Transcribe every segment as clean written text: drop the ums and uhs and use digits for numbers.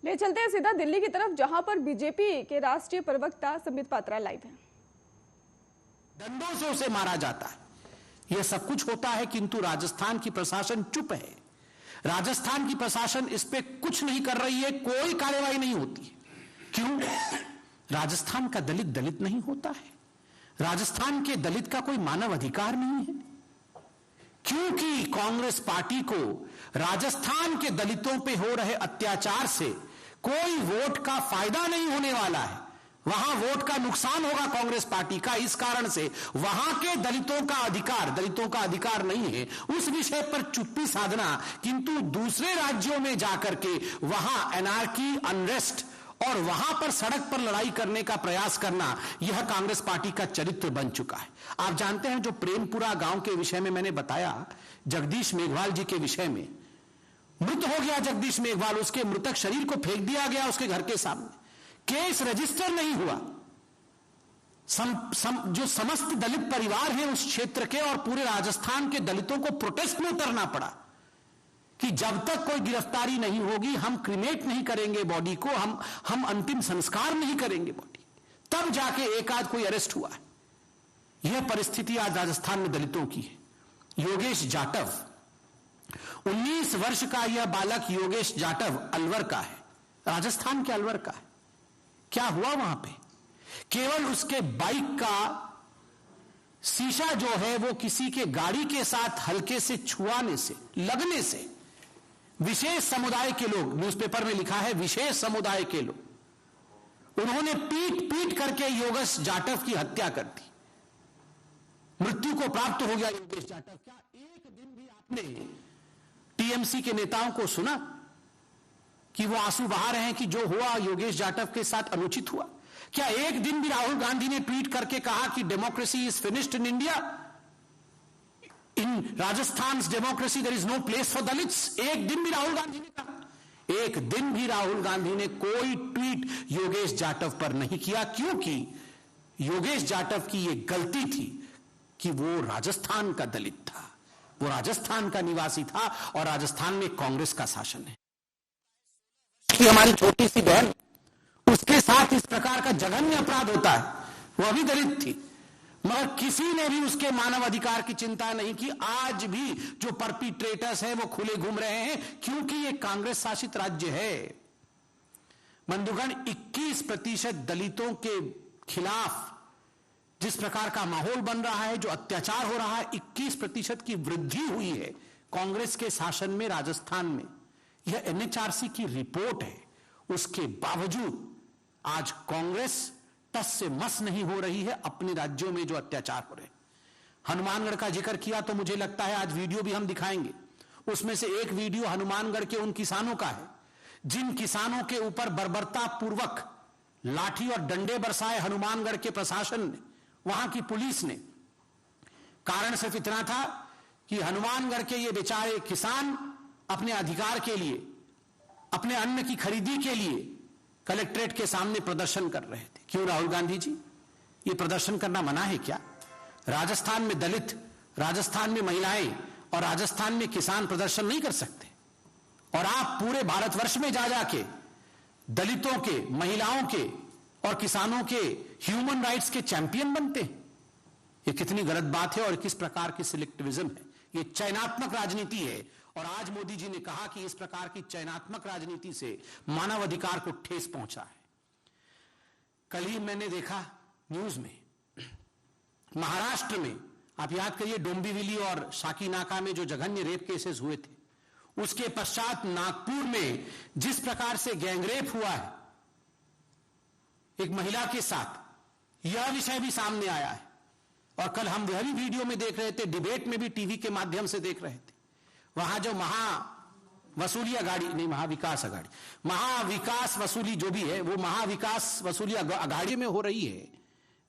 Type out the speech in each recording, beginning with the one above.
ले चलते हैं सीधा दिल्ली की तरफ, जहां पर बीजेपी के राष्ट्रीय प्रवक्ता संबित पात्रा लाइव हैं। डंडों से उसे मारा जाता है, यह सब कुछ होता है, किंतु राजस्थान की प्रशासन चुप है। राजस्थान की प्रशासन इस पे कुछ नहीं कर रही है, कोई कार्रवाई नहीं होती है। क्यों? राजस्थान का दलित दलित नहीं होता है, राजस्थान के दलित का कोई मानव अधिकार नहीं है, क्योंकि कांग्रेस पार्टी को राजस्थान के दलितों पे हो रहे अत्याचार से कोई वोट का फायदा नहीं होने वाला है। वहां वोट का नुकसान होगा कांग्रेस पार्टी का, इस कारण से वहां के दलितों का अधिकार नहीं है उस विषय पर चुप्पी साधना, किंतु दूसरे राज्यों में जाकर के वहां एनार्की, अनरेस्ट और वहां पर सड़क पर लड़ाई करने का प्रयास करना, यह कांग्रेस पार्टी का चरित्र बन चुका है। आप जानते हैं, जो प्रेमपुरा गांव के विषय में मैंने बताया, जगदीश मेघवाल जी के विषय में, मृत हो गया जगदीश मेघवाल, उसके मृतक शरीर को फेंक दिया गया उसके घर के सामने, केस रजिस्टर नहीं हुआ। जो समस्त दलित परिवार हैं उस क्षेत्र के और पूरे राजस्थान के दलितों को प्रोटेस्ट में उतरना पड़ा कि जब तक कोई गिरफ्तारी नहीं होगी हम क्रिमेट नहीं करेंगे बॉडी को, हम अंतिम संस्कार नहीं करेंगे बॉडी, तब जाके एक आध कोई अरेस्ट हुआ। यह परिस्थिति आज राजस्थान में दलितों की है। योगेश जाटव, 19 वर्ष का यह बालक योगेश जाटव अलवर का है, राजस्थान के अलवर का है। क्या हुआ वहां पे? केवल उसके बाइक का शीशा जो है वो किसी के गाड़ी के साथ हल्के से छुआने से, लगने से, विशेष समुदाय के लोग, न्यूज़पेपर में लिखा है विशेष समुदाय के लोग, उन्होंने पीट करके योगेश जाटव की हत्या कर दी। मृत्यु को प्राप्त हो गया योगेश जाटव। क्या एक दिन भी आपने टीएमसी के नेताओं को सुना कि वो आंसू बहा रहे हैं कि जो हुआ योगेश जाटव के साथ अनुचित हुआ? क्या एक दिन भी राहुल गांधी ने ट्वीट करके कहा कि democracy is finished in India, in Rajasthan democracy there is no place for Dalits? एक दिन भी राहुल गांधी ने कहा? एक दिन भी राहुल गांधी ने कोई ट्वीट योगेश जाटव पर नहीं किया, क्योंकि योगेश जाटव की यह गलती थी कि वो राजस्थान का दलित था, वो राजस्थान का निवासी था और राजस्थान में कांग्रेस का शासन है। कि हमारी छोटी सी बहन, उसके साथ इस प्रकार का जघन्य अपराध होता है, वह भी दलित थी, मगर किसी ने भी उसके मानव अधिकार की चिंता नहीं की। आज भी जो परपिट्रेटर्स हैं वो खुले घूम रहे हैं, क्योंकि ये कांग्रेस शासित राज्य है। बंधुगण, 21% दलितों के खिलाफ जिस प्रकार का माहौल बन रहा है, जो अत्याचार हो रहा है, 21% की वृद्धि हुई है कांग्रेस के शासन में राजस्थान में। यह एनएचआरसी की रिपोर्ट है। उसके बावजूद आज कांग्रेस टस से मस नहीं हो रही है अपने राज्यों में जो अत्याचार हो रहे हैं। हनुमानगढ़ का जिक्र किया तो मुझे लगता है आज वीडियो भी हम दिखाएंगे। उसमें से एक वीडियो हनुमानगढ़ के उन किसानों का है जिन किसानों के ऊपर बर्बरता पूर्वक लाठी और डंडे बरसाए हनुमानगढ़ के प्रशासन ने, वहां की पुलिस ने। कारण सिर्फ इतना था कि हनुमानगढ़ के ये बेचारे किसान अपने अधिकार के लिए, अपने अन्न की खरीदी के लिए कलेक्ट्रेट के सामने प्रदर्शन कर रहे थे। क्यों राहुल गांधी जी, ये प्रदर्शन करना मना है क्या? राजस्थान में दलित, राजस्थान में महिलाएं और राजस्थान में किसान प्रदर्शन नहीं कर सकते? और आप पूरे भारतवर्ष में जा जाके दलितों के, महिलाओं के और किसानों के ह्यूमन राइट्स के चैंपियन बनते हैं। ये कितनी गलत बात है और किस प्रकार की सिलेक्टिविज्म है। ये चयनात्मक राजनीति है और आज मोदी जी ने कहा कि इस प्रकार की चयनात्मक राजनीति से मानव अधिकार को ठेस पहुंचा है। कल ही मैंने देखा न्यूज में, महाराष्ट्र में, आप याद करिए डोंबिवली और शाकीनाका में जो जघन्य रेप केसेस हुए थे, उसके पश्चात नागपुर में जिस प्रकार से गैंगरेप हुआ है एक महिला के साथ, यह विषय भी सामने आया है। और कल हम वह भी वीडियो में देख रहे थे, डिबेट में भी टीवी के माध्यम से देख रहे थे। वहां जो महावसूली अघाड़ी, नहीं महाविकास अघाड़ी, महाविकास वसूली जो भी है, वो महाविकास वसूली अघाड़ी में हो रही है,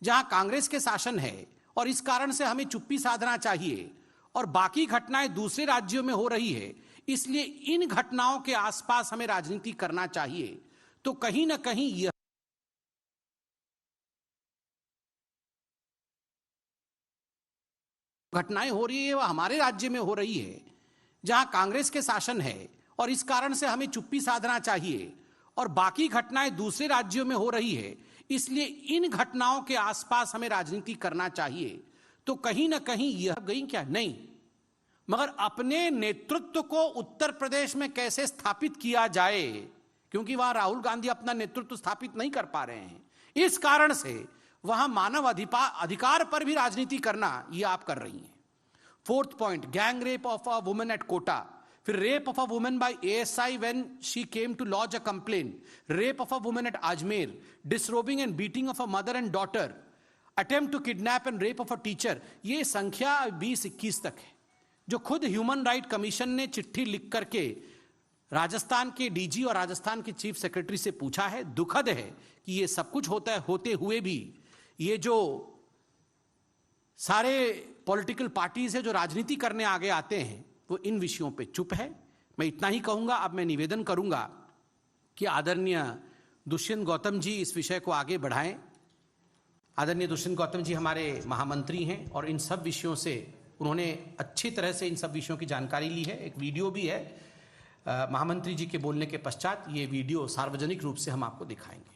जहां कांग्रेस के शासन है और इस कारण से हमें चुप्पी साधना चाहिए। और बाकी घटनाएं दूसरे राज्यों में हो रही है, इसलिए इन घटनाओं के आसपास हमें राजनीति करना चाहिए। तो कहीं ना कहीं यह घटनाएं हो रही है वह हमारे राज्य में हो रही है, जहां कांग्रेस के शासन है और इस कारण से हमें चुप्पी साधना चाहिए। और बाकी घटनाएं दूसरे राज्यों में हो रही है, इसलिए इन घटनाओं के आसपास हमें राजनीति करना चाहिए, तो कहीं ना कहीं यह गई क्या? नहीं, मगर अपने नेतृत्व को उत्तर प्रदेश में कैसे स्थापित किया जाए, क्योंकि वहां राहुल गांधी अपना नेतृत्व स्थापित नहीं कर पा रहे हैं, इस कारण से वहां मानव अधिकार पर भी राजनीति करना यह आप कर रही हैं। 4th point, gang rape of a woman at Kota, फिर rape of a woman by ASI when she came to lodge a complaint, rape of a woman at Ajmer, disrobing and beating of a mother and daughter, attempt to kidnap and rape of a teacher. ये संख्या 20-21 तक है, जो खुद human right commission ने चिट्ठी लिख करके राजस्थान के DG और राजस्थान के चीफ सेक्रेटरी से पूछा है। दुखद है कि ये सब कुछ होते हुए भी ये जो सारे पॉलिटिकल पार्टीज है जो राजनीति करने आगे आते हैं, वो इन विषयों पे चुप है। मैं इतना ही कहूंगा। अब मैं निवेदन करूंगा कि आदरणीय दुष्यंत गौतम जी इस विषय को आगे बढ़ाएं। आदरणीय दुष्यंत गौतम जी हमारे महामंत्री हैं और इन सब विषयों से उन्होंने अच्छी तरह से इन सब विषयों की जानकारी ली है। एक वीडियो भी है। महामंत्री जी के बोलने के पश्चात ये वीडियो सार्वजनिक रूप से हम आपको दिखाएंगे।